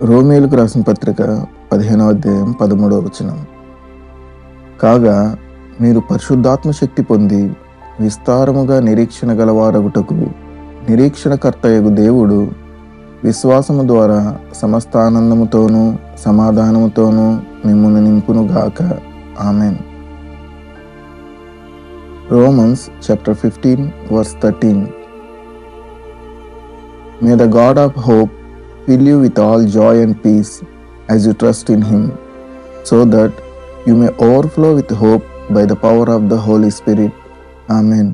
రోమీయులకు రాసిన పత్రిక 15వ అధ్యాయం 13వ వచనం. కాగా మీరు పరిశుద్ధాత్మ శక్తి పొంది విస్తారముగా నిరీక్షణ గలవారగుటకు నిరీక్షణకర్తయగు దేవుడు విశ్వాసము ద్వారా సమస్త ఆనందముతోనూ సమాధానముతోనూ మిమ్మును నింపునుగాక. Amen. Romans chapter 15 verse 13. May the God of hope fill you with all joy and peace as you trust in Him, so that you may overflow with hope by the power of the Holy Spirit. Amen.